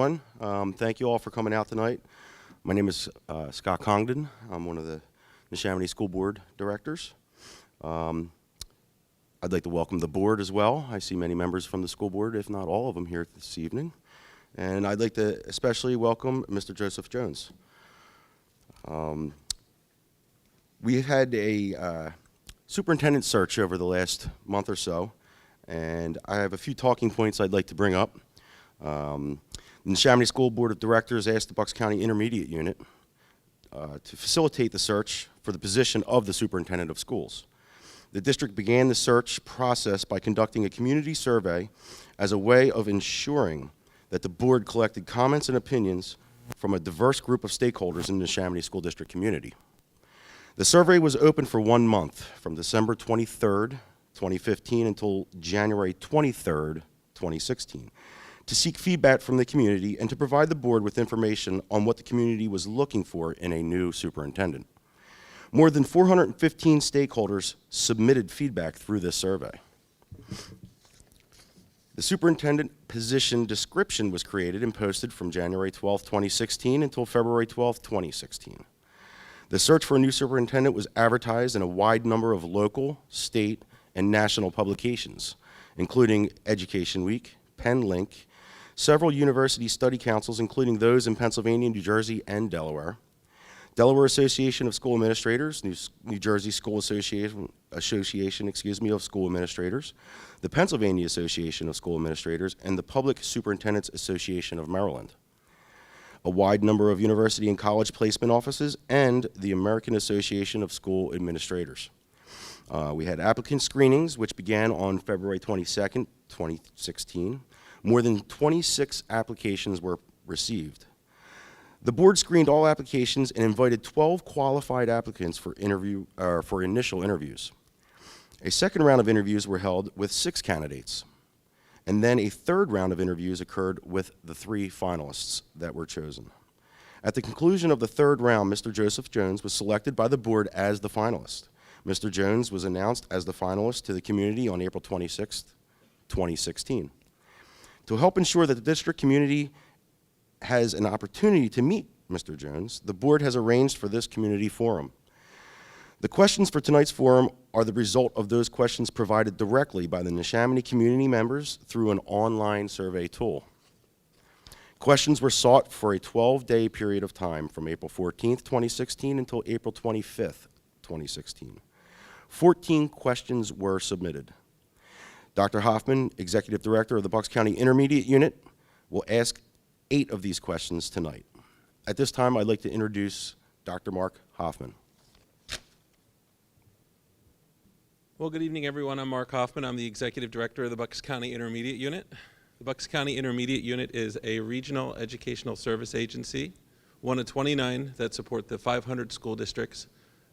everyone. Thank you all for coming out tonight. My name is Scott Congdon. I'm one of the Neshaminy School Board directors. I'd like to welcome the board as well. I see many members from the school board, if not all of them, here this evening. And I'd like to especially welcome Mr. Joseph Jones. We had a superintendent search over the last month or so, and I have a few talking points I'd like to bring up. The Neshaminy School Board of Directors asked the Bucks County Intermediate Unit to facilitate the search for the position of the Superintendent of Schools. The district began the search process by conducting a community survey as a way of ensuring that the board collected comments and opinions from a diverse group of stakeholders in the Neshaminy School District community. The survey was open for 1 month, from December 23rd, 2015 until January 23rd, 2016, to seek feedback from the community and to provide the board with information on what the community was looking for in a new superintendent. More than 415 stakeholders submitted feedback through this survey. The superintendent position description was created and posted from January 12, 2016 until February 12, 2016. The search for a new superintendent was advertised in a wide number of local, state, and national publications, including Education Week, Penn Link, several university study councils, including those in Pennsylvania, New Jersey, and Delaware, Delaware Association of School Administrators, New Jersey School Association of School Administrators, the Pennsylvania Association of School Administrators, and the Public Superintendents Association of Maryland, a wide number of university and college placement offices, and the American Association of School Administrators. We had applicant screenings, which began on February 22nd, 2016. More than 26 applications were received. The board screened all applications and invited 12 qualified applicants for initial interviews. A second round of interviews were held with 6 candidates, and then a third round of interviews occurred with the 3 finalists that were chosen. At the conclusion of the third round, Mr. Joseph Jones was selected by the board as the finalist. Mr. Jones was announced as the finalist to the community on April 26, 2016. To help ensure that the district community has an opportunity to meet Mr. Jones, the board has arranged for this community forum. The questions for tonight's forum are the result of those questions provided directly by the Neshaminy community members through an online survey tool. Questions were sought for a 12-day period of time from April 14th, 2016 until April 25th, 2016. 14 questions were submitted. Dr. Hoffman, Executive Director of the Bucks County Intermediate Unit, will ask 8 of these questions tonight. At this time, I'd like to introduce Dr. Mark Hoffman. Well, good evening, everyone. I'm Mark Hoffman. I'm the Executive Director of the Bucks County Intermediate Unit. The Bucks County Intermediate Unit is a regional educational service agency, one of 29 that support the 500 school districts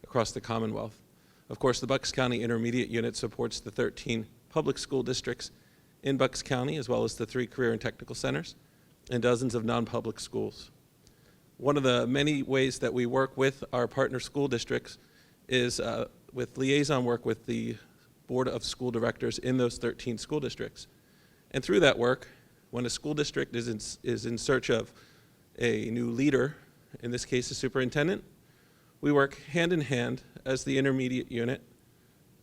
across the Commonwealth. Of course, the Bucks County Intermediate Unit supports the 13 public school districts in Bucks County, as well as the 3 career and technical centers, and dozens of non-public schools. One of the many ways that we work with our partner school districts is with liaison work with the Board of School Directors in those 13 school districts. And through that work, when a school district is in search of a new leader, in this case a superintendent, we work hand in hand as the intermediate unit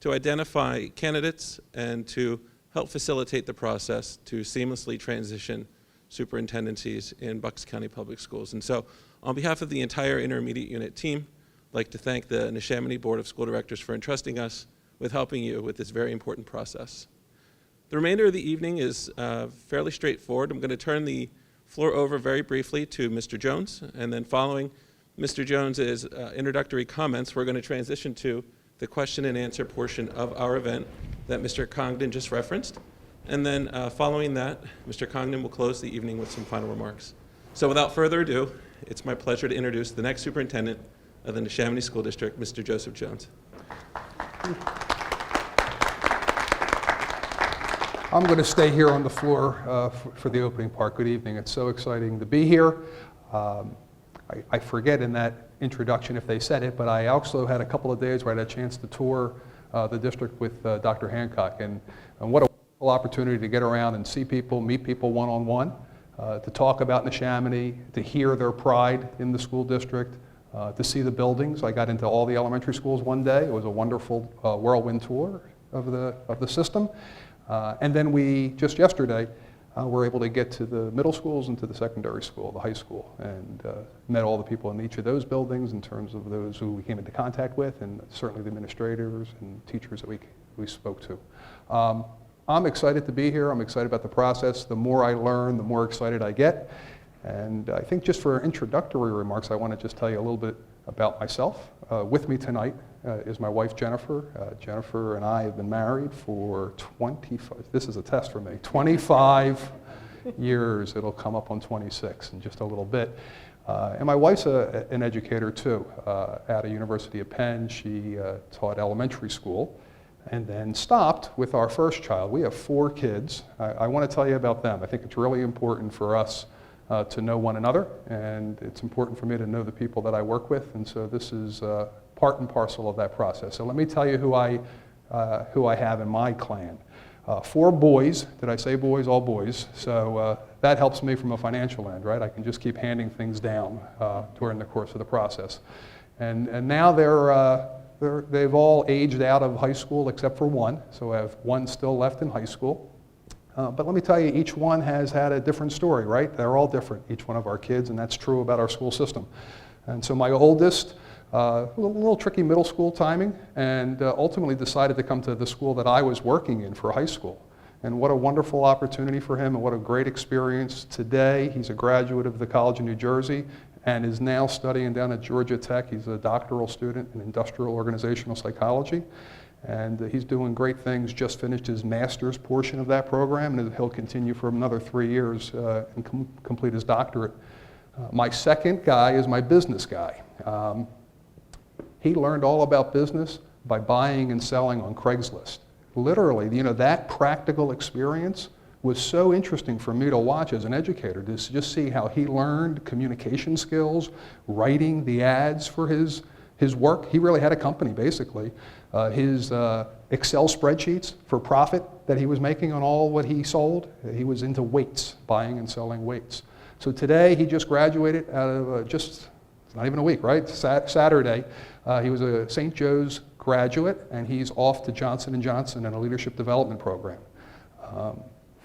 to identify candidates and to help facilitate the process to seamlessly transition superintendencies in Bucks County Public Schools. And so, on behalf of the entire intermediate unit team, I'd like to thank the Neshaminy Board of School Directors for entrusting us with helping you with this very important process. The remainder of the evening is fairly straightforward. I'm going to turn the floor over very briefly to Mr. Jones, and then following Mr. Jones's introductory comments, we're going to transition to the question and answer portion of our event that Mr. Congdon just referenced. And then following that, Mr. Congdon will close the evening with some final remarks. So without further ado, it's my pleasure to introduce the next superintendent of the Neshaminy School District, Mr. Joseph Jones. I'm going to stay here on the floor for the opening part. Good evening. It's so exciting to be here. I forget in that introduction if they said it, but I also had a couple of days where I had a chance to tour the district with Dr. Hancock, and what a wonderful opportunity to get around and see people, meet people one-on-one. to talk about Neshaminy, to hear their pride in the school district, to see the buildings. I got into all the elementary schools one day. It was a wonderful whirlwind tour of the system. And then we, just yesterday, were able to get to the middle schools and to the secondary school, the high school, and met all the people in each of those buildings in terms of those who we came into contact with, and certainly the administrators and teachers that we spoke to. I'm excited to be here. I'm excited about the process. The more I learn, the more excited I get. And I think just for introductory remarks, I want to just tell you a little bit about myself. With me tonight is my wife, Jennifer. Jennifer and I have been married for 25, this is a test for me, 25 years. It'll come up on 26 in just a little bit. And my wife's an educator too. At a University of Penn, she taught elementary school and then stopped with our first child. We have 4 kids. I want to tell you about them. I think it's really important for us to know one another, and it's important for me to know the people that I work with, and so this is part and parcel of that process. So let me tell you who I have in my clan. 4 boys. Did I say boys? All boys. So that helps me from a financial end, right? I can just keep handing things down during the course of the process. And now they've all aged out of high school except for one, so I have one still left in high school. But let me tell you, each one has had a different story, right? They're all different, each one of our kids, and that's true about our school system. And so my oldest, a little tricky middle school timing, and ultimately decided to come to the school that I was working in for high school. And what a wonderful opportunity for him, and what a great experience. Today, he's a graduate of the College of New Jersey and is now studying down at Georgia Tech. He's a doctoral student in industrial organizational psychology. And he's doing great things, just finished his master's portion of that program, and he'll continue for another 3 years and complete his doctorate. My second guy is my business guy. He learned all about business by buying and selling on Craigslist. Literally, that practical experience was so interesting for me to watch as an educator, to just see how he learned communication skills, writing the ads for his work. He really had a company, basically. His Excel spreadsheets for profit that he was making on all what he sold, he was into weights, buying and selling weights. So today, he just graduated out of it's not even a week, right? Saturday. He was a St. Joe's graduate, and he's off to Johnson & Johnson in a leadership development program.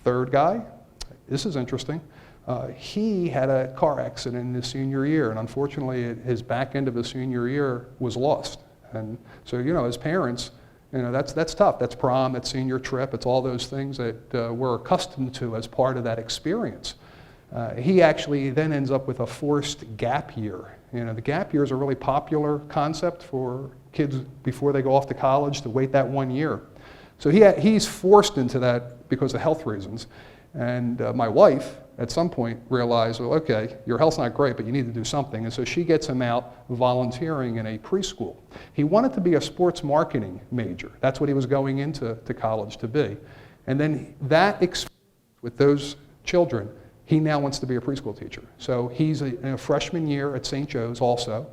Third guy, this is interesting. He had a car accident in his senior year, and unfortunately, his back end of his senior year was lost. And so, as parents, that's tough. That's prom, that's senior trip, it's all those things that we're accustomed to as part of that experience. He actually then ends up with a forced gap year. The gap year is a really popular concept for kids before they go off to college, to wait that 1 year. So he's forced into that because of health reasons. And my wife, at some point, realized, well, okay, your health's not great, but you need to do something. And so she gets him out volunteering in a preschool. He wanted to be a sports marketing major. That's what he was going into college to be. And then that experience with those children, he now wants to be a preschool teacher. So he's in a freshman year at St. Joe's also,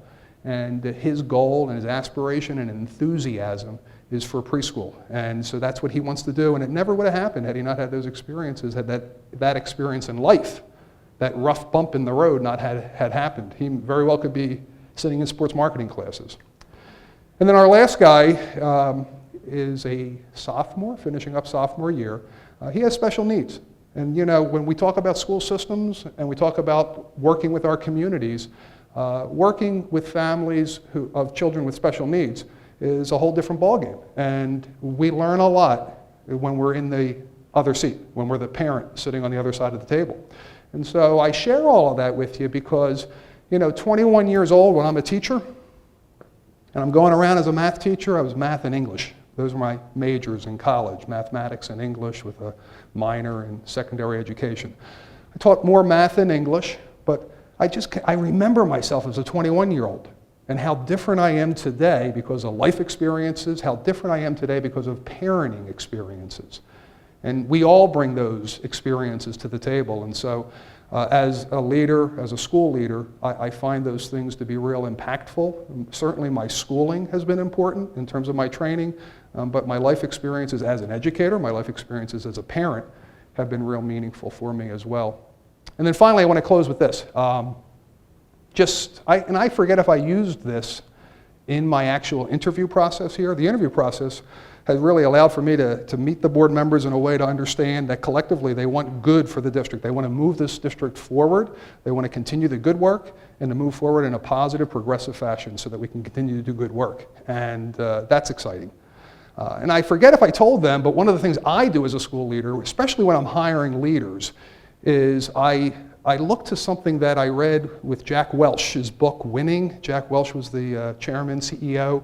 and his goal and his aspiration and enthusiasm is for preschool. And so that's what he wants to do, and it never would have happened had he not had those experiences, had that experience in life, that rough bump in the road not had happened. He very well could be sitting in sports marketing classes. And then our last guy is a sophomore, finishing up sophomore year. He has special needs. And when we talk about school systems and we talk about working with our communities, working with families of children with special needs is a whole different ballgame. And we learn a lot when we're in the other seat, when we're the parent sitting on the other side of the table. And so I share all of that with you because, 21 years old when I'm a teacher, and I'm going around as a math teacher. I was math and English. Those were my majors in college, mathematics and English with a minor in secondary education. I taught more math than English, but I remember myself as a 21-year-old and how different I am today because of life experiences, how different I am today because of parenting experiences. And we all bring those experiences to the table. And so as a leader, as a school leader, I find those things to be real impactful. Certainly my schooling has been important in terms of my training, but my life experiences as an educator, my life experiences as a parent have been real meaningful for me as well. And then finally, I want to close with this. I forget if I used this in my actual interview process here. The interview process has really allowed for me to meet the board members in a way to understand that collectively they want good for the district. They want to move this district forward. They want to continue the good work and to move forward in a positive, progressive fashion so that we can continue to do good work. And that's exciting. And I forget if I told them, but one of the things I do as a school leader, especially when I'm hiring leaders, is I look to something that I read with Jack Welch, his book, Winning. Jack Welch was the chairman, CEO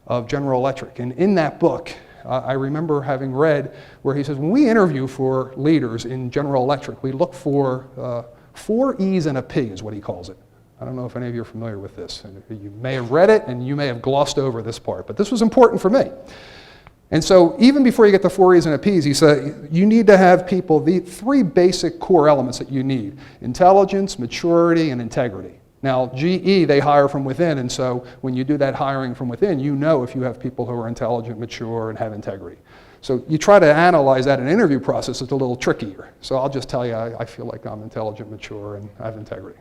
of General Electric. And in that book, I remember having read where he says, when we interview for leaders in General Electric, we look for 4 E's and a P is what he calls it. I don't know if any of you are familiar with this. And you may have read it and you may have glossed over this part, but this was important for me. And so even before you get the 4 E's and a P's, he said, you need to have people, the 3 basic core elements that you need: intelligence, maturity, and integrity. Now, GE, they hire from within, and so when you do that hiring from within, you know if you have people who are intelligent, mature, and have integrity. So you try to analyze that in an interview process, it's a little trickier. So I'll just tell you, I feel like I'm intelligent, mature, and I have integrity.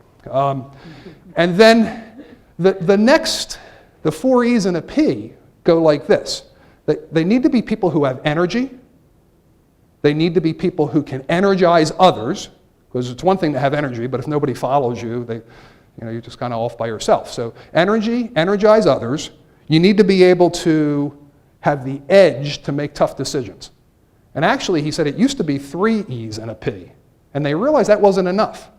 And then the 4 E's and a P go like this. They need to be people who have energy. They need to be people who can energize others, because it's one thing to have energy, but if nobody follows you, you're just kind of off by yourself. So energy, energize others. You need to be able to have the edge to make tough decisions. And actually, he said it used to be 3 E's and a P. And they realized that wasn't enough.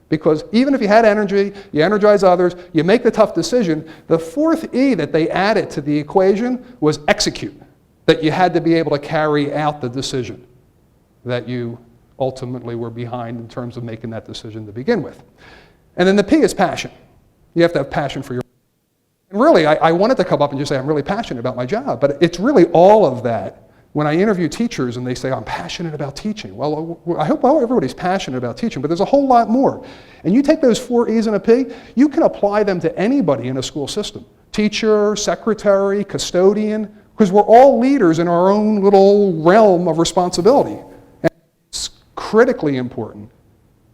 Because even if you had energy, you energize others, you make the tough decision, the 4th E that they added to the equation was execute. That you had to be able to carry out the decision that you ultimately were behind in terms of making that decision to begin with. And then the P is passion. You have to have passion for your... And really, I wanted to come up and just say, I'm really passionate about my job, but it's really all of that. When I interview teachers and they say, I'm passionate about teaching. Well, I hope everybody's passionate about teaching, but there's a whole lot more. And you take those 4 E's and a P, you can apply them to anybody in a school system. Teacher, secretary, custodian, because we're all leaders in our own little realm of responsibility. And it's critically important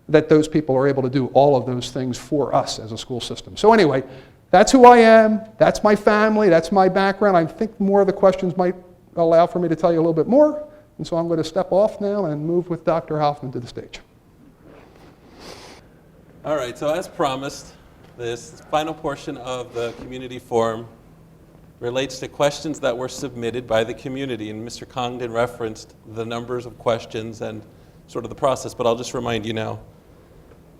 that those people are able to do all of those things for us as a school system. So anyway, that's who I am, that's my family, that's my background. I think more of the questions might allow for me to tell you a little bit more, and so I'm going to step off now and move with Dr. Hoffman to the stage. All right, so as promised, this final portion of the community forum relates to questions that were submitted by the community, and Mr. Congdon referenced the numbers of questions and sort of the process, but I'll just remind you now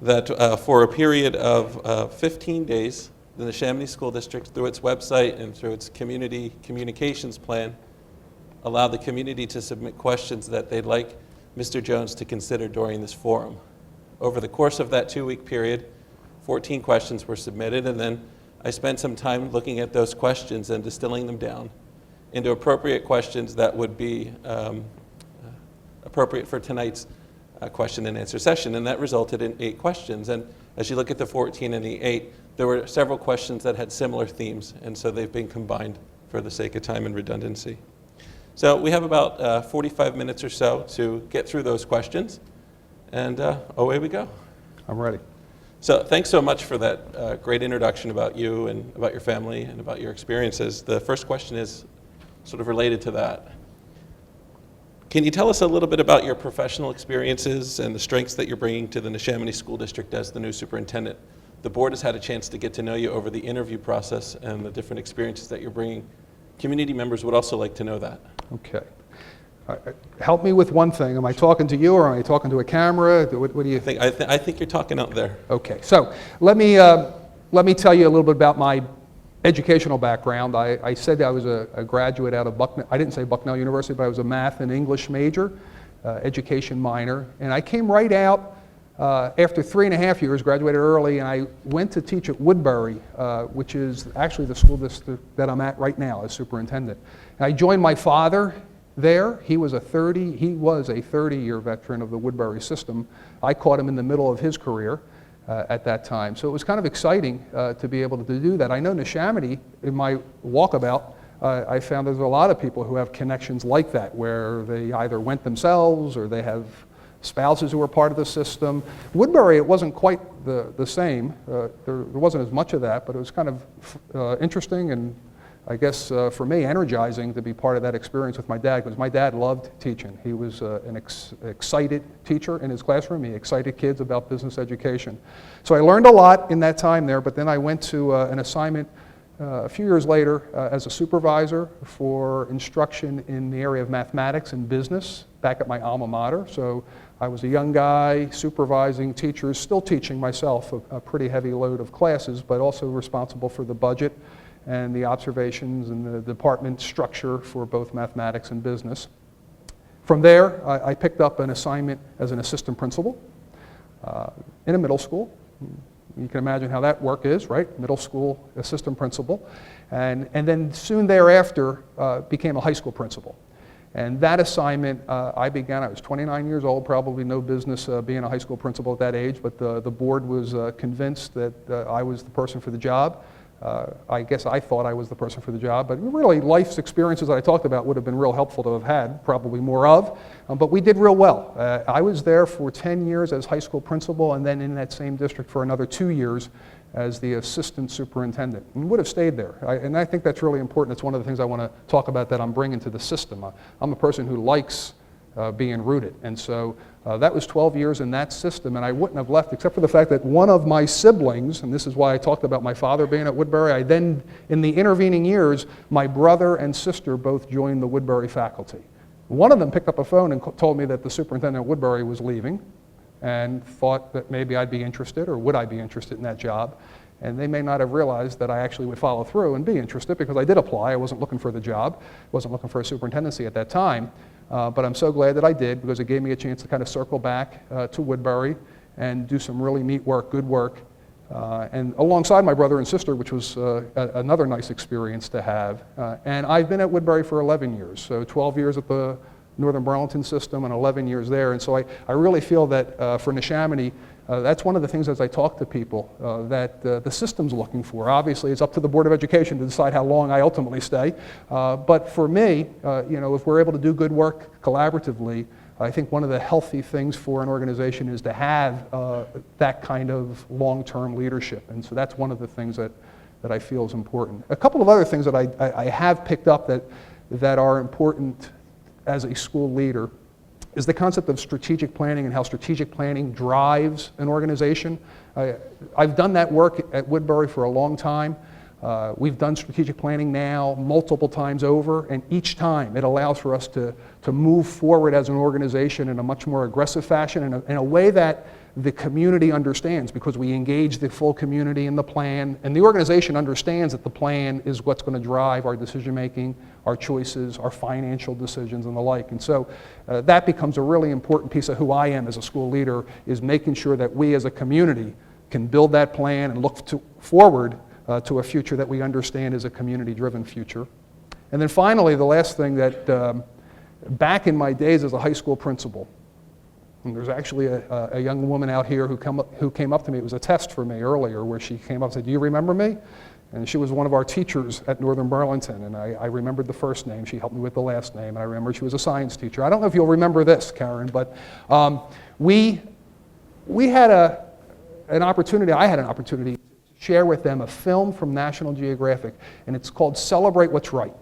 that for a period of 15 days, the Neshaminy School District, through its website and through its community communications plan, allow the community to submit questions that they'd like Mr. Jones to consider during this forum. Over the course of that 2-week period, 14 questions were submitted, and then I spent some time looking at those questions and distilling them down into appropriate questions that would be appropriate for tonight's question and answer session, and that resulted in 8 questions. And as you look at the 14 and the 8, there were several questions that had similar themes, and so they've been combined for the sake of time and redundancy. So we have about 45 minutes or so to get through those questions, and away we go. I'm ready. So thanks so much for that great introduction about you and about your family and about your experiences. The first question is sort of related to that. Can you tell us a little bit about your professional experiences and the strengths that you're bringing to the Neshaminy School District as the new superintendent? The board has had a chance to get to know you over the interview process and the different experiences that you're bringing. Community members would also like to know that. Okay. Help me with one thing. Am I talking to you or am I talking to a camera? What do you think? I think you're talking out there. Okay. So let me tell you a little bit about my educational background. I said I was a graduate out of Bucknell. I didn't say Bucknell University, but I was a math and English major, education minor. And I came right out after 3.5 years, graduated early, and I went to teach at Woodbury, which is actually the school district that I'm at right now as superintendent. And I joined my father there. He was a 30-year veteran of the Woodbury system. I caught him in the middle of his career at that time. So it was kind of exciting to be able to do that. I know Neshaminy, in my walkabout, I found there's a lot of people who have connections like that, where they either went themselves or they have spouses who were part of the system. Woodbury, it wasn't quite the same. There wasn't as much of that, but it was kind of interesting and I guess for me, energizing to be part of that experience with my dad, because my dad loved teaching. He was an excited teacher in his classroom. He excited kids about business education. So I learned a lot in that time there, but then I went to an assignment a few years later as a supervisor for instruction in the area of mathematics and business back at my alma mater. So I was a young guy supervising teachers, still teaching myself a pretty heavy load of classes, but also responsible for the budget and the observations and the department structure for both mathematics and business. From there, I picked up an assignment as an assistant principal in a middle school. You can imagine how that work is, right? Middle school assistant principal. And then soon thereafter, became a high school principal. And that assignment, I was 29 years old, probably no business being a high school principal at that age, but the board was convinced that I was the person for the job. I guess I thought I was the person for the job, but really life's experiences that I talked about would have been real helpful to have had, probably more of, but we did real well. I was there for 10 years as high school principal and then in that same district for another 2 years as the assistant superintendent, and would have stayed there. And I think that's really important. It's one of the things I want to talk about that I'm bringing to the system. I'm a person who likes being rooted, and so that was 12 years in that system, and I wouldn't have left except for the fact that one of my siblings, and this is why I talked about my father being at Woodbury, in the intervening years, my brother and sister both joined the Woodbury faculty. One of them picked up a phone and told me that the superintendent at Woodbury was leaving and thought that maybe I'd be interested, or would I be interested in that job. And they may not have realized that I actually would follow through and be interested, because I did apply. I wasn't looking for the job, wasn't looking for a superintendency at that time. But I'm so glad that I did, because it gave me a chance to kind of circle back to Woodbury and do some really neat work, good work, and alongside my brother and sister, which was another nice experience to have. And I've been at Woodbury for 11 years, so 12 years at the Northern Burlington system and 11 years there. And so I really feel that for Neshaminy, that's one of the things as I talk to people that the system's looking for. Obviously, it's up to the Board of Education to decide how long I ultimately stay. But for me, if we're able to do good work collaboratively, I think one of the healthy things for an organization is to have that kind of long-term leadership. And so that's one of the things that I feel is important. A couple of other things that I have picked up that are important as a school leader is the concept of strategic planning and how strategic planning drives an organization. I've done that work at Woodbury for a long time. We've done strategic planning now multiple times over, and each time it allows for us to move forward as an organization in a much more aggressive fashion, in a way that the community understands, because we engage the full community in the plan, and the organization understands that the plan is what's going to drive our decision making, our choices, our financial decisions, and the like. And so that becomes a really important piece of who I am as a school leader, is making sure that we as a community can build that plan and look forward to a future that we understand is a community-driven future. And then finally, the last thing that back in my days as a high school principal, and there's actually a young woman out here who came up to me. It was a test for me earlier where she came up and said, "Do you remember me?" And she was one of our teachers at Northern Burlington, and I remembered the first name. She helped me with the last name, and I remember she was a science teacher. I don't know if you'll remember this, Karen, but we had an opportunity, I had an opportunity to share with them a film from National Geographic, and it's called Celebrate What's Right.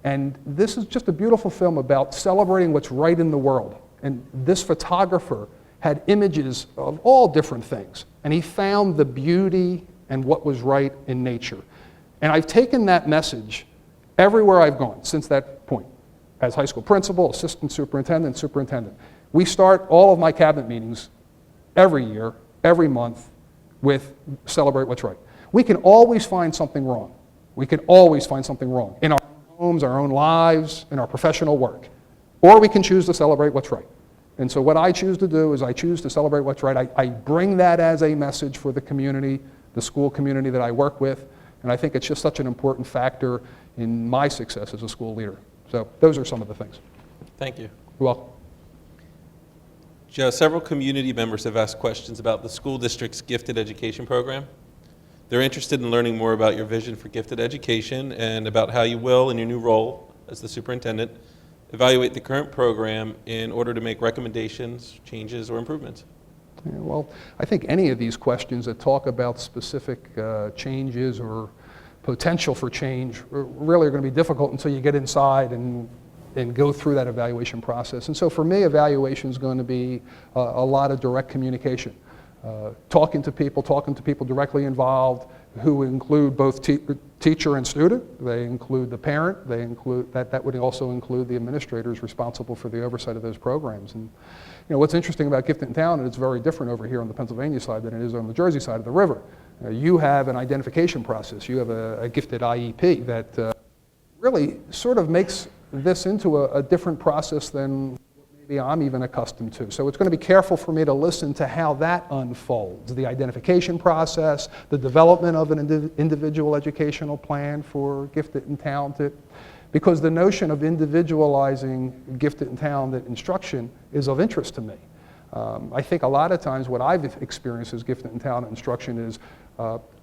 And this is just a beautiful film about celebrating what's right in the world. And this photographer had images of all different things, and he found the beauty and what was right in nature. And I've taken that message everywhere I've gone since that point, as high school principal, assistant superintendent, superintendent. We start all of my cabinet meetings every year, every month, with Celebrate What's Right. We can always find something wrong. We can always find something wrong in our homes, our own lives, in our professional work. Or we can choose to celebrate what's right. And so what I choose to do is I choose to celebrate what's right. I bring that as a message for the community, the school community that I work with, and I think it's just such an important factor in my success as a school leader. So those are some of the things. Thank you. You're welcome. Joe, several community members have asked questions about the school district's gifted education program. They're interested in learning more about your vision for gifted education and about how you will, in your new role as the superintendent, evaluate the current program in order to make recommendations, changes, or improvements? Yeah, well, I think any of these questions that talk about specific changes or potential for change really are going to be difficult until you get inside and go through that evaluation process. And so for me, evaluation is going to be a lot of direct communication. Talking to people directly involved, who include both teacher and student. They include the parent. They include that would also include the administrators responsible for the oversight of those programs. And what's interesting about Gifted and Talented, it's very different over here on the Pennsylvania side than it is on the Jersey side of the river. You have an identification process. You have a gifted IEP that really sort of makes this into a different process than maybe I'm even accustomed to. So it's going to be careful for me to listen to how that unfolds, the identification process, the development of an individual educational plan for gifted and talented, because the notion of individualizing gifted and talented instruction is of interest to me. I think a lot of times what I've experienced as gifted and talented instruction is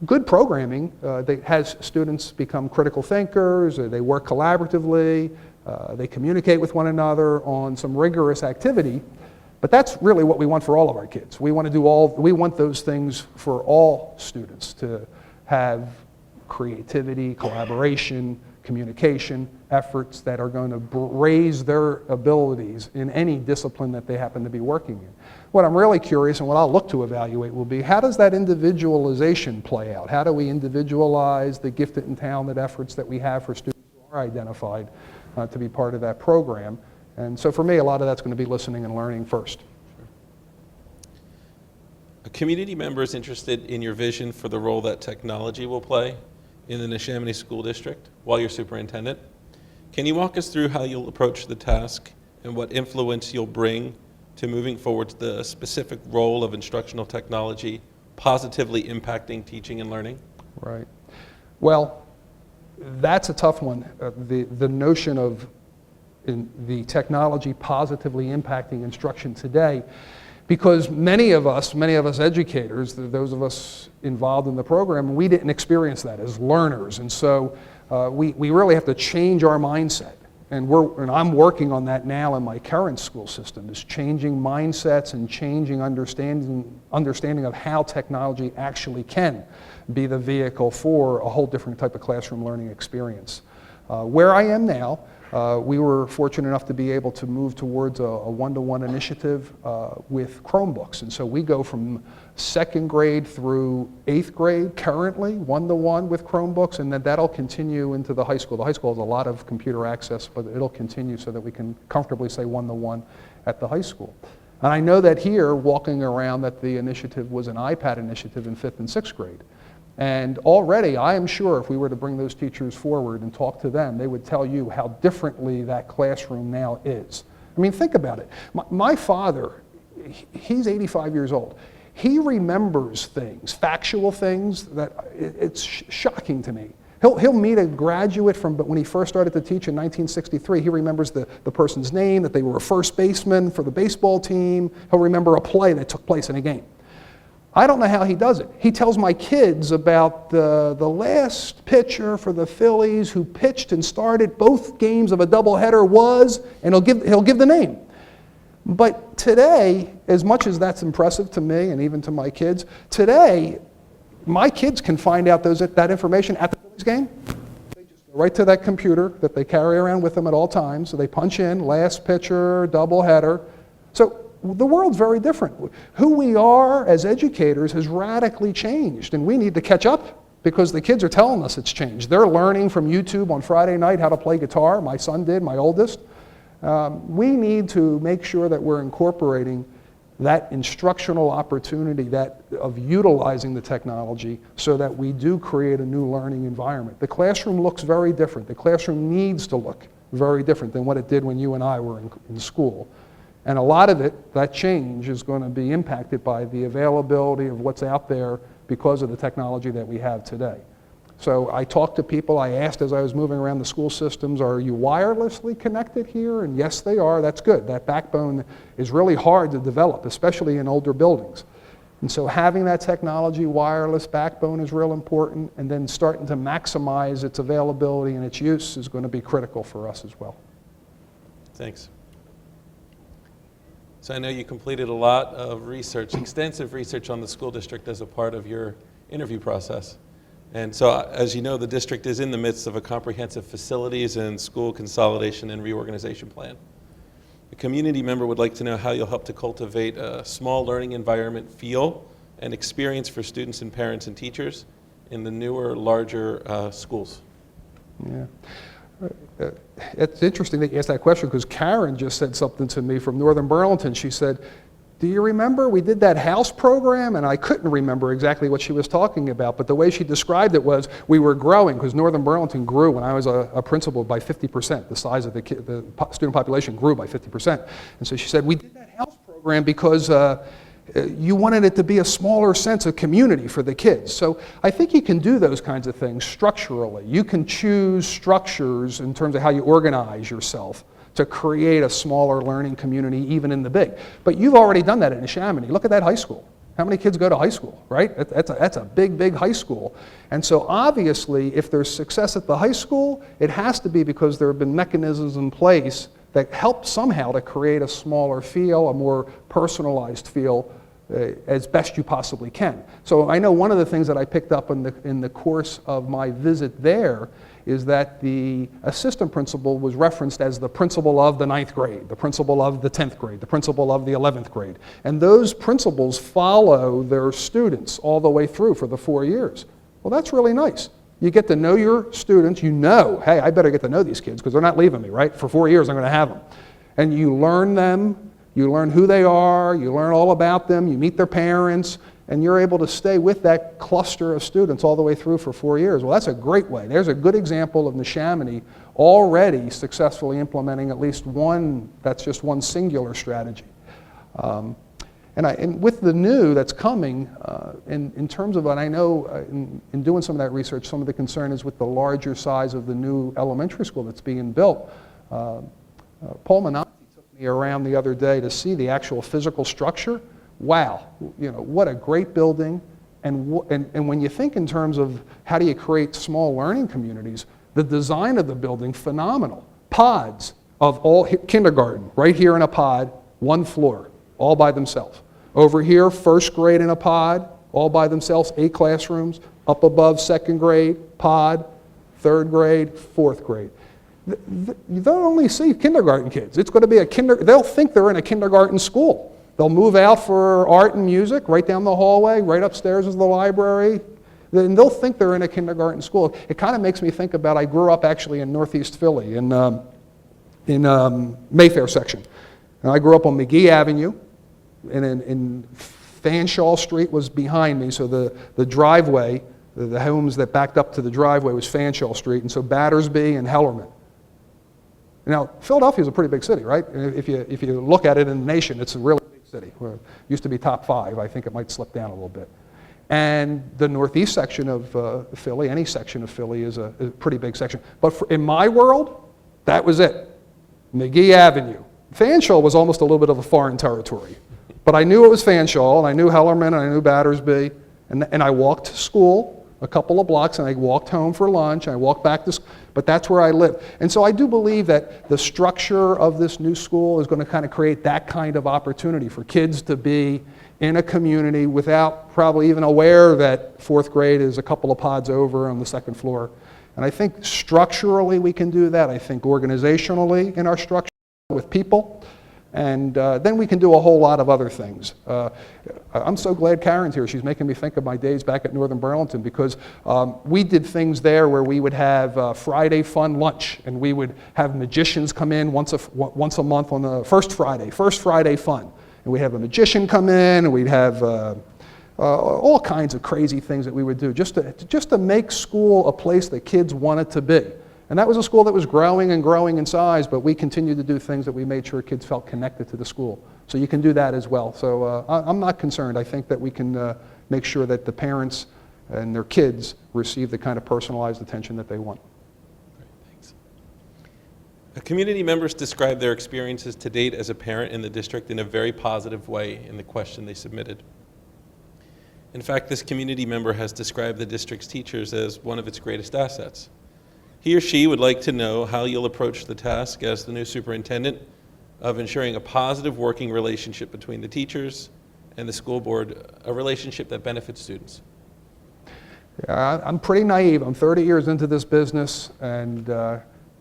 good programming that has students become critical thinkers, they work collaboratively, they communicate with one another on some rigorous activity, but that's really what we want for all of our kids. We want those things for all students, to have creativity, collaboration, communication efforts that are going to raise their abilities in any discipline that they happen to be working in. What I'm really curious and what I'll look to evaluate will be, how does that individualization play out? How do we individualize the gifted and talented efforts that we have for students who are identified to be part of that program? And so for me, a lot of that's going to be listening and learning first. A community member is interested in your vision for the role that technology will play in the Neshaminy School District while you're superintendent. Can you walk us through how you'll approach the task and what influence you'll bring to moving forward the specific role of instructional technology positively impacting teaching and learning? Right. Well, that's a tough one. The notion of the technology positively impacting instruction today, because many of us educators, those of us involved in the program, we didn't experience that as learners. And so we really have to change our mindset. And I'm working on that now in my current school system, is changing mindsets and changing understanding of how technology actually can be the vehicle for a whole different type of classroom learning experience. Where I am now, we were fortunate enough to be able to move towards a one-to-one initiative with Chromebooks. And so we go from second grade through 8th grade currently, one-to-one with Chromebooks, and then that'll continue into the high school. The high school has a lot of computer access, but it'll continue so that we can comfortably say one-to-one at the high school. And I know that here, walking around, that the initiative was an iPad initiative in 5th and 6th grade. And already, I am sure if we were to bring those teachers forward and talk to them, they would tell you how differently that classroom now is. I mean, think about it. My father, he's 85 years old. He remembers things, factual things, that it's shocking to me. He'll meet a graduate but when he first started to teach in 1963, he remembers the person's name, that they were a first baseman for the baseball team. He'll remember a play that took place in a game. I don't know how he does it. He tells my kids about the last pitcher for the Phillies who pitched and started both games of a doubleheader and he'll give the name. But today, as much as that's impressive to me and even to my kids, today, my kids can find out that information at the Phillies game. They just go right to that computer that they carry around with them at all times. So they punch in last pitcher, doubleheader. So the world's very different. Who we are as educators has radically changed, and we need to catch up because the kids are telling us it's changed. They're learning from YouTube on Friday night how to play guitar. My son did, my oldest. We need to make sure that we're incorporating that instructional opportunity of utilizing the technology so that we do create a new learning environment. The classroom looks very different. The classroom needs to look very different than what it did when you and I were in school. And a lot of it, that change, is going to be impacted by the availability of what's out there because of the technology that we have today. So I talked to people, I asked as I was moving around the school systems, are you wirelessly connected here? And yes, they are. That's good. That backbone is really hard to develop, especially in older buildings. And so having that technology, wireless backbone, is real important, and then starting to maximize its availability and its use is going to be critical for us as well. Thanks. So I know you completed a lot of research, extensive research on the school district as a part of your interview process. And so, as you know, the district is in the midst of a comprehensive facilities and school consolidation and reorganization plan. A community member would like to know how you'll help to cultivate a small learning environment feel and experience for students and parents and teachers in the newer, larger schools. Yeah. It's interesting that you asked that question because Karen just said something to me from Northern Burlington. She said, do you remember we did that house program? And I couldn't remember exactly what she was talking about, but the way she described it was we were growing because Northern Burlington grew when I was a principal by 50%. The size of the student population grew by 50%. And so she said, we did that house program because you wanted it to be a smaller sense of community for the kids. So I think you can do those kinds of things structurally. You can choose structures in terms of how you organize yourself to create a smaller learning community even in the big. But you've already done that in Neshaminy. Look at that high school. How many kids go to high school, right? That's a big, big high school. And so obviously, if there's success at the high school, it has to be because there have been mechanisms in place that help somehow to create a smaller feel, a more personalized feel as best you possibly can. So I know one of the things that I picked up in the course of my visit there is that the assistant principal was referenced as the principal of the 9th grade, the principal of the 10th grade, the principal of the 11th grade. And those principals follow their students all the way through for the 4 years. Well, that's really nice. You get to know your students. You know, hey, I better get to know these kids because they're not leaving me, right? For 4 years, I'm going to have them. And you learn them. You learn who they are, you learn all about them, you meet their parents, and you're able to stay with that cluster of students all the way through for 4 years. Well, that's a great way. There's a good example of Neshaminy already successfully implementing at least one, that's just one singular strategy. And with the new that's coming, in terms of, and I know in doing some of that research, some of the concern is with the larger size of the new elementary school that's being built. Paul Menotti took me around the other day to see the actual physical structure. Wow, you know, what a great building. And when you think in terms of how do you create small learning communities, the design of the building, phenomenal. Pods of all kindergarten, right here in a pod, one floor, all by themselves. Over here, first grade in a pod, all by themselves, 8 classrooms. Up above, second grade, pod, third grade, fourth grade. You don't only see kindergarten kids. It's going to be they'll think they're in a kindergarten school. They'll move out for art and music right down the hallway, right upstairs is the library. Then they'll think they're in a kindergarten school. It kind of makes me think about, I grew up actually in Northeast Philly, in Mayfair section. And I grew up on McGee Avenue, and in Fanshawe Street was behind me, so the driveway, the homes that backed up to the driveway was Fanshawe Street, and so Battersby and Hellerman. Now, Philadelphia is a pretty big city, right? If you look at it in the nation, it's a really big city. It used to be top 5. I think it might slip down a little bit. And the northeast section of Philly, any section of Philly, is a pretty big section. But in my world, that was it. McGee Avenue. Fanshawe was almost a little bit of a foreign territory. But I knew it was Fanshawe, and I knew Hellerman, and I knew Battersby. And I walked to school a couple of blocks, and I walked home for lunch, and I walked back to school, but that's where I live. And so I do believe that the structure of this new school is going to kind of create that kind of opportunity for kids to be in a community without probably even aware that 4th grade is a couple of pods over on the 2nd floor. And I think structurally we can do that. I think organizationally in our structure with people. And then we can do a whole lot of other things. I'm so glad Karen's here. She's making me think of my days back at Northern Burlington because we did things there where we would have Friday fun lunch, and we would have magicians come in once a month on the first Friday fun. And we'd have a magician come in, and we'd have all kinds of crazy things that we would do just to make school a place that kids wanted to be. And that was a school that was growing and growing in size, but we continued to do things that we made sure kids felt connected to the school. So you can do that as well. So I'm not concerned. I think that we can make sure that the parents and their kids receive the kind of personalized attention that they want. Great, thanks. Community members described their experiences to date as a parent in the district in a very positive way in the question they submitted. In fact, this community member has described the district's teachers as one of its greatest assets. He or she would like to know how you'll approach the task as the new superintendent of ensuring a positive working relationship between the teachers and the school board, a relationship that benefits students. I'm pretty naive. I'm 30 years into this business, and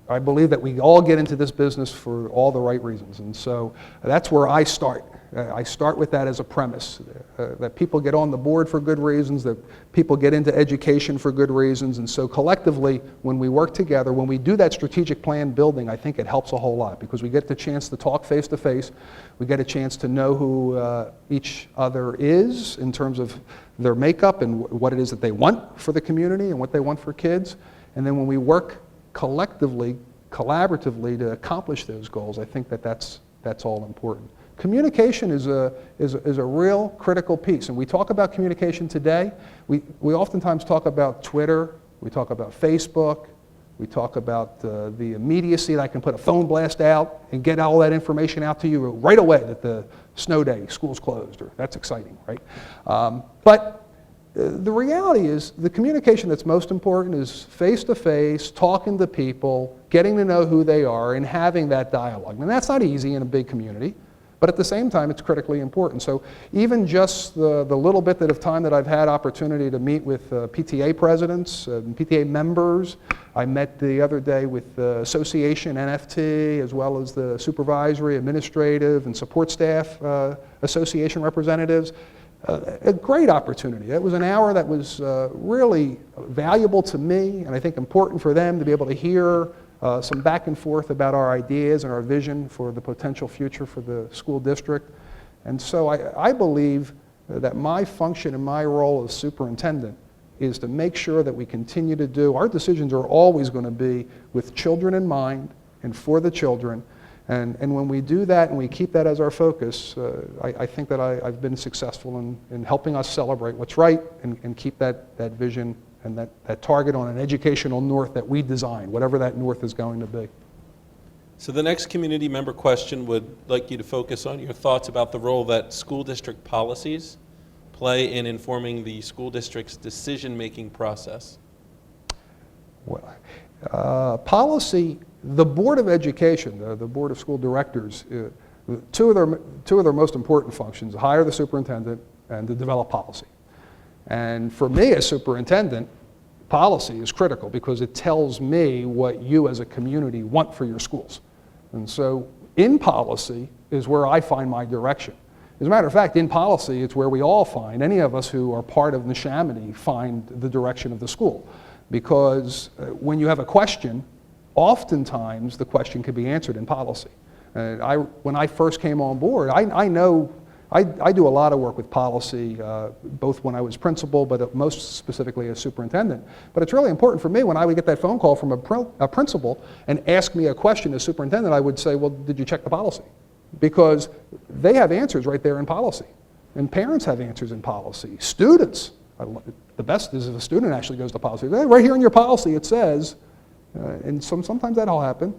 I believe that we all get into this business for all the right reasons. And so that's where I start. I start with that as a premise, that people get on the board for good reasons, that people get into education for good reasons. And so collectively, when we work together, when we do that strategic plan building, I think it helps a whole lot, because we get the chance to talk face to face. We get a chance to know who each other is in terms of their makeup and what it is that they want for the community and what they want for kids. And then when we work collectively, collaboratively to accomplish those goals, I think that that's all important. Communication is a real critical piece, and we talk about communication today. We oftentimes talk about Twitter, we talk about Facebook, we talk about the immediacy that I can put a phone blast out and get all that information out to you right away that the snow day, school's closed, or that's exciting, right? But the reality is the communication that's most important is face-to-face, talking to people, getting to know who they are, and having that dialogue. And that's not easy in a big community, but at the same time, it's critically important. So even just the little bit of time that I've had opportunity to meet with PTA presidents and PTA members, I met the other day with the association, NFT, as well as the supervisory, administrative, and support staff association representatives. A great opportunity. It was an hour that was really valuable to me, and I think important for them to be able to hear some back and forth about our ideas and our vision for the potential future for the school district. And so I believe that my function and my role as superintendent is to make sure that we continue to do, our decisions are always going to be with children in mind and for the children. And when we do that and we keep that as our focus, I think that I've been successful in helping us celebrate what's right and keep that vision and that target on an educational north that we design, whatever that north is going to be. So the next community member question would like you to focus on your thoughts about the role that school district policies play in informing the school district's decision-making process. Well, policy, the Board of Education, the Board of School Directors, two of their most important functions, hire the superintendent and to develop policy. And for me as superintendent, policy is critical because it tells me what you as a community want for your schools. And so in policy is where I find my direction. As a matter of fact, in policy, it's where we all find, any of us who are part of Neshaminy find the direction of the school. Because when you have a question, oftentimes the question can be answered in policy. When I first came on board, I do a lot of work with policy, both when I was principal, but most specifically as superintendent. But it's really important for me when I would get that phone call from a principal and ask me a question as superintendent, I would say, well, did you check the policy? Because they have answers right there in policy. And parents have answers in policy. Students, the best is if a student actually goes to policy. Right here in your policy it says, and sometimes that'll happen,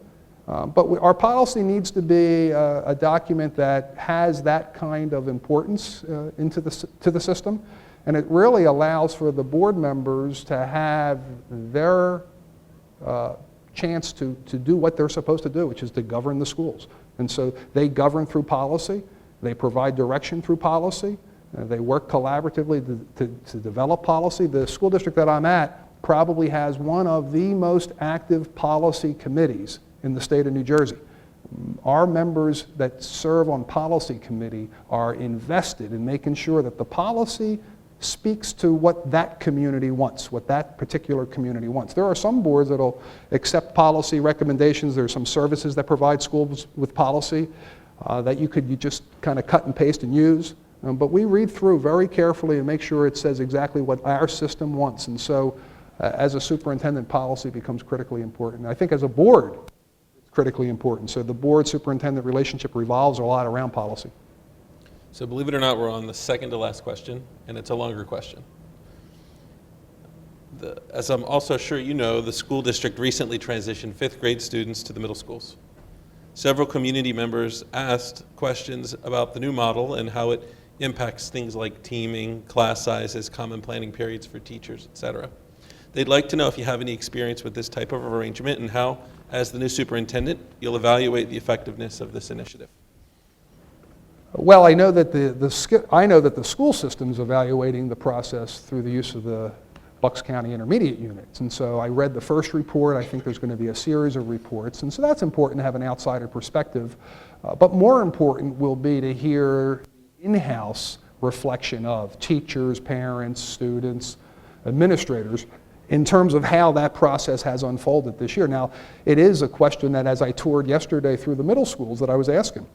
but our policy needs to be a document that has that kind of importance to the system, and it really allows for the board members to have their chance to do what they're supposed to do, which is to govern the schools. And so they govern through policy, they provide direction through policy, they work collaboratively to develop policy. The school district that I'm at probably has one of the most active policy committees in the state of New Jersey. Our members that serve on policy committee are invested in making sure that the policy speaks to what that community wants, what that particular community wants. There are some boards that will accept policy recommendations. There are some services that provide schools with policy that you just kind of cut and paste and use. But we read through very carefully and make sure it says exactly what our system wants. And so as a superintendent, policy becomes critically important. I think as a board, it's critically important. So the board-superintendent relationship revolves a lot around policy. So believe it or not, we're on the second to last question, and it's a longer question. As I'm also sure you know, the school district recently transitioned 5th grade students to the middle schools. Several community members asked questions about the new model and how it impacts things like teaming, class sizes, common planning periods for teachers, etc. They'd like to know if you have any experience with this type of arrangement and how, as the new superintendent, you'll evaluate the effectiveness of this initiative. Well, I know that the school system's evaluating the process through the use of the Bucks County Intermediate Units. And so I read the first report. I think there's going to be a series of reports. And so that's important to have an outsider perspective. But more important will be to hear in-house reflection of teachers, parents, students, administrators, in terms of how that process has unfolded this year. Now, it is a question that as I toured yesterday through the middle schools that I was asking.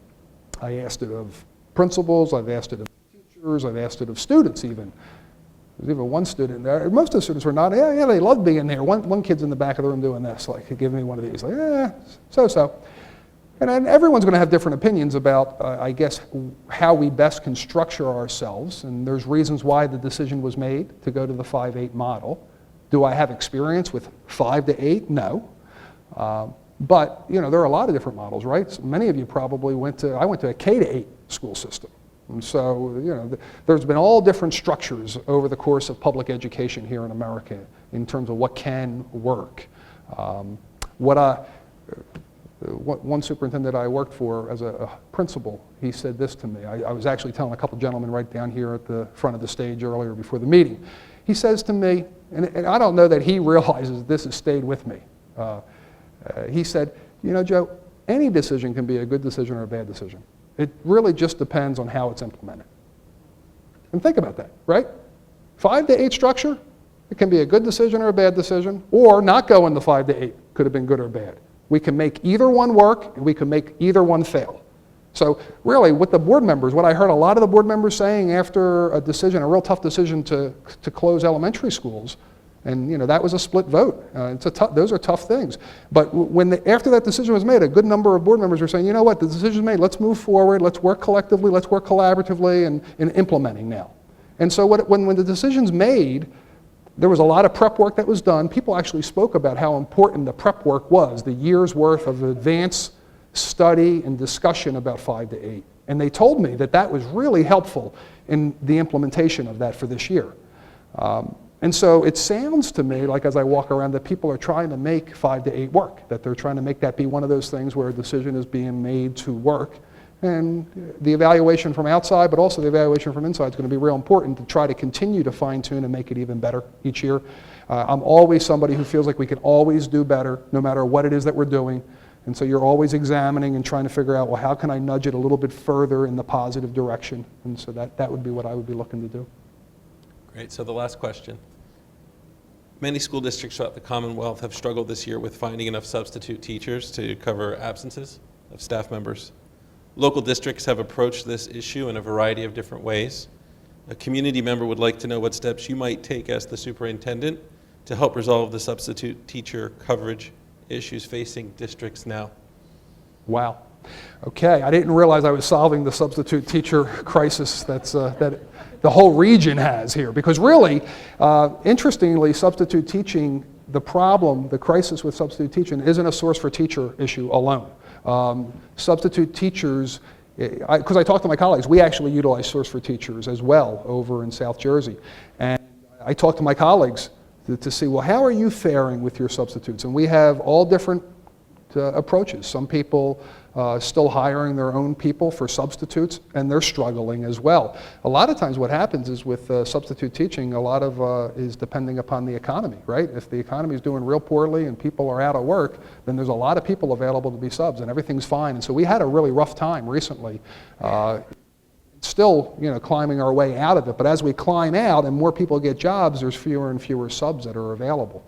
I asked it of principals, I've asked it of teachers, I've asked it of students even. There's even one student there. Most of the students were not, yeah, they love being there. One kid's in the back of the room doing this, like giving me one of these, like, so. And then everyone's going to have different opinions about, I guess, how we best can structure ourselves. And there's reasons why the decision was made to go to the 5-8 model. Do I have experience with 5 to 8? No. But, there are a lot of different models, right? So many of you probably I went to a K to 8 school system. And so, there's been all different structures over the course of public education here in America in terms of what can work. One superintendent I worked for as a principal, he said this to me. I was actually telling a couple gentlemen right down here at the front of the stage earlier before the meeting. He says to me, and I don't know that he realizes this has stayed with me. He said, Joe, any decision can be a good decision or a bad decision. It really just depends on how it's implemented. And think about that, right? 5 to 8 structure, it can be a good decision or a bad decision, or not going the 5 to 8 could have been good or bad. We can make either one work, and we can make either one fail. So really, with the board members, what I heard a lot of the board members saying after a decision, a real tough decision to close elementary schools, and that was a split vote. Those are tough things. But after that decision was made, a good number of board members were saying, you know what, the decision's made, let's move forward, let's work collectively, let's work collaboratively in implementing now. And so when the decision's made, there was a lot of prep work that was done. People actually spoke about how important the prep work was, the year's worth of advanced study and discussion about 5 to 8. And they told me that was really helpful in the implementation of that for this year. And so it sounds to me like as I walk around that people are trying to make 5 to 8 work, that they're trying to make that be one of those things where a decision is being made to work. And the evaluation from outside, but also the evaluation from inside is going to be real important to try to continue to fine-tune and make it even better each year. I'm always somebody who feels like we can always do better, no matter what it is that we're doing. And so you're always examining and trying to figure out, well, how can I nudge it a little bit further in the positive direction? And so that would be what I would be looking to do. Great. So the last question. Many school districts throughout the Commonwealth have struggled this year with finding enough substitute teachers to cover absences of staff members. Local districts have approached this issue in a variety of different ways. A community member would like to know what steps you might take as the superintendent to help resolve the substitute teacher coverage issues facing districts now. Wow. Okay, I didn't realize I was solving the substitute teacher crisis that the whole region has here. Because really, interestingly, substitute teaching, the crisis with substitute teaching isn't a source for teacher issue alone. Substitute teachers, because I talked to my colleagues, we actually utilize Source for Teachers as well over in South Jersey. And I talked to my colleagues to see, well, how are you faring with your substitutes? And we have all different approaches. Some people still hiring their own people for substitutes, and they're struggling as well. A lot of times what happens is with substitute teaching, a lot of is depending upon the economy, right? If the economy is doing real poorly and people are out of work, then there's a lot of people available to be subs, and everything's fine. And so we had a really rough time recently. Still, climbing our way out of it, but as we climb out and more people get jobs, there's fewer and fewer subs that are available.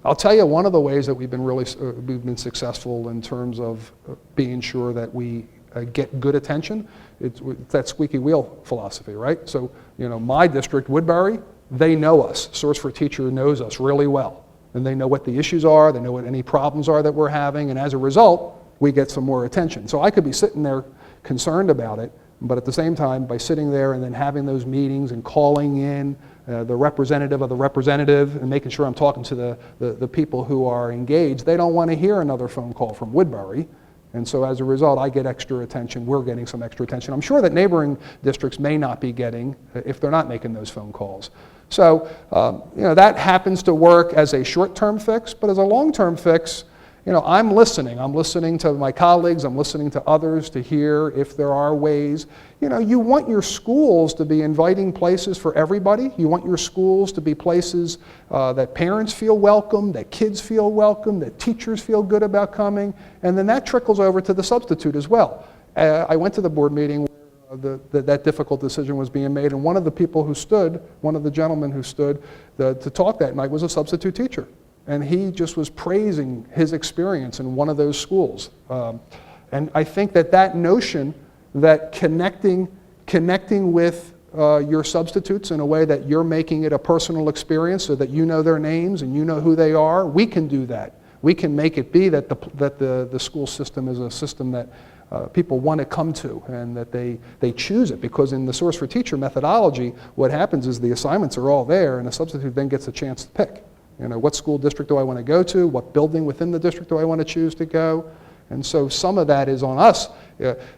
I'll tell you one of the ways that we've been successful in terms of being sure that we get good attention. It's that squeaky wheel philosophy, right? So, my district, Woodbury, they know us. Source for Teacher knows us really well. And they know what the issues are, they know what any problems are that we're having, and as a result, we get some more attention. So I could be sitting there concerned about it, but at the same time, by sitting there and then having those meetings and calling in the representative of the representative and making sure I'm talking to the people who are engaged, they don't want to hear another phone call from Woodbury. And so as a result, I get extra attention. We're getting some extra attention. I'm sure that neighboring districts may not be getting if they're not making those phone calls. So, that happens to work as a short-term fix, but as a long-term fix, I'm listening. I'm listening to my colleagues. I'm listening to others to hear if there are ways. You want your schools to be inviting places for everybody. You want your schools to be places that parents feel welcome, that kids feel welcome, that teachers feel good about coming, and then that trickles over to the substitute as well. I went to the board meeting where that difficult decision was being made, and one of the people who stood, one of the gentlemen who stood to talk that night was a substitute teacher. And he just was praising his experience in one of those schools. And I think that notion that connecting with your substitutes in a way that you're making it a personal experience so that you know their names and you know who they are, we can do that. We can make it be that the school system is a system that people want to come to and that they choose it. Because in the Source for Teacher methodology, what happens is the assignments are all there and a substitute then gets a chance to pick. What school district do I want to go to? What building within the district do I want to choose to go? And so some of that is on us.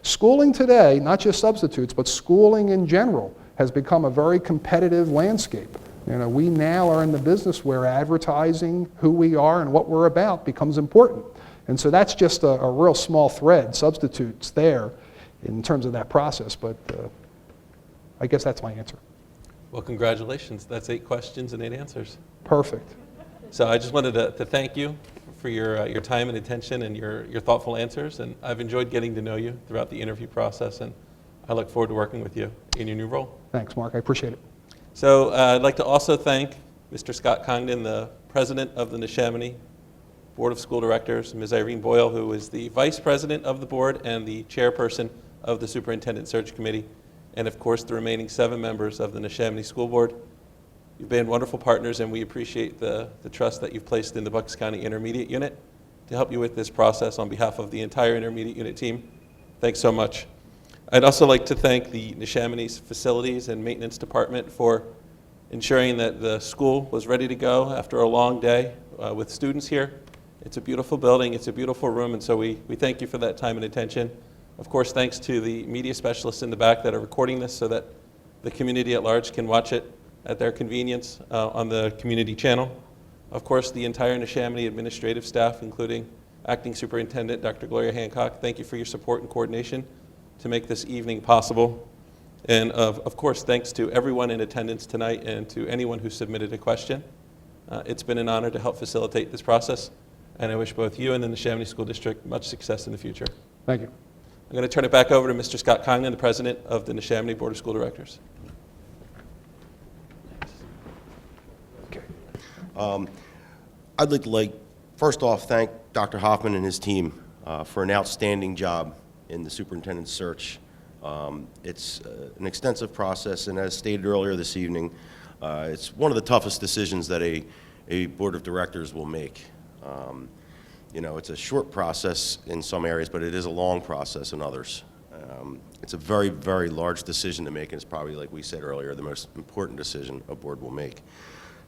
Schooling today, not just substitutes, but schooling in general, has become a very competitive landscape. We now are in the business where advertising who we are and what we're about becomes important. And so that's just a real small thread, substitutes there, in terms of that process. But I guess that's my answer. Well, congratulations. That's 8 questions and 8 answers. Perfect. So I just wanted to thank you for your time and attention and your thoughtful answers. And I've enjoyed getting to know you throughout the interview process. And I look forward to working with you in your new role. Thanks, Mark. I appreciate it. So I'd like to also thank Mr. Scott Congdon, the president of the Neshaminy Board of School Directors, Ms. Irene Boyle, who is the vice president of the board and the chairperson of the Superintendent Search Committee, and of course the remaining 7 members of the Neshaminy School Board. You've been wonderful partners, and we appreciate the trust that you've placed in the Bucks County Intermediate Unit to help you with this process on behalf of the entire Intermediate Unit team. Thanks so much. I'd also like to thank the Neshaminy's Facilities and Maintenance Department for ensuring that the school was ready to go after a long day with students here. It's a beautiful building, it's a beautiful room, and so we thank you for that time and attention. Of course, thanks to the media specialists in the back that are recording this so that the community at large can watch it at their convenience on the community channel. Of course, the entire Neshaminy administrative staff, including Acting Superintendent Dr. Gloria Hancock, thank you for your support and coordination to make this evening possible. And of course, thanks to everyone in attendance tonight and to anyone who submitted a question. It's been an honor to help facilitate this process, and I wish both you and the Neshaminy School District much success in the future. Thank you. I'm going to turn it back over to Mr. Scott Congdon, the president of the Neshaminy Board of School Directors. I'd like to, first off, thank Dr. Hoffman and his team for an outstanding job in the superintendent's search. It's an extensive process, and as stated earlier this evening, it's one of the toughest decisions that a board of directors will make. It's a short process in some areas, but it is a long process in others. It's a very, very large decision to make, and it's probably, like we said earlier, the most important decision a board will make.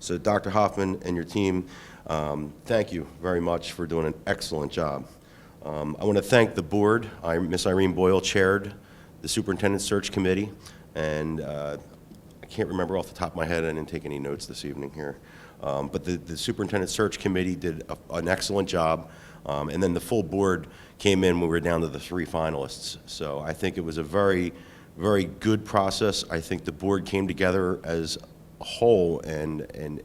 So Dr. Hoffman and your team, thank you very much for doing an excellent job. I want to thank the board. Ms. Irene Boyle chaired the Superintendent Search Committee, and I can't remember off the top of my head, I didn't take any notes this evening here, but the Superintendent Search Committee did an excellent job, and then the full board came in when we were down to the 3 finalists. So I think it was a very, very good process. I think the board came together as a whole and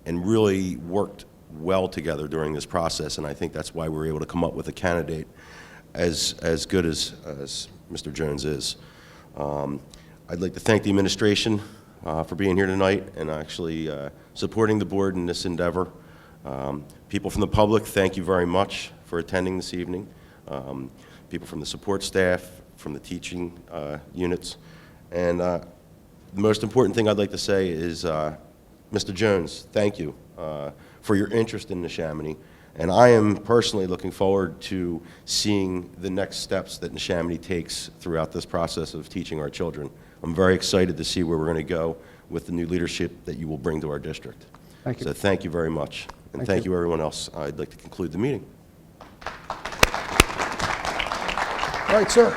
really worked well together during this process, and I think that's why we were able to come up with a candidate as good as Mr. Jones is. I'd like to thank the administration for being here tonight and actually supporting the board in this endeavor. People from the public, thank you very much for attending this evening. People from the support staff, from the teaching units, and the most important thing I'd like to say is, Mr. Jones, thank you for your interest in Neshaminy. And I am personally looking forward to seeing the next steps that Neshaminy takes throughout this process of teaching our children. I'm very excited to see where we're going to go with the new leadership that you will bring to our district. Thank you. So thank you very much. And thank you everyone else. I'd like to conclude the meeting. All right, sir.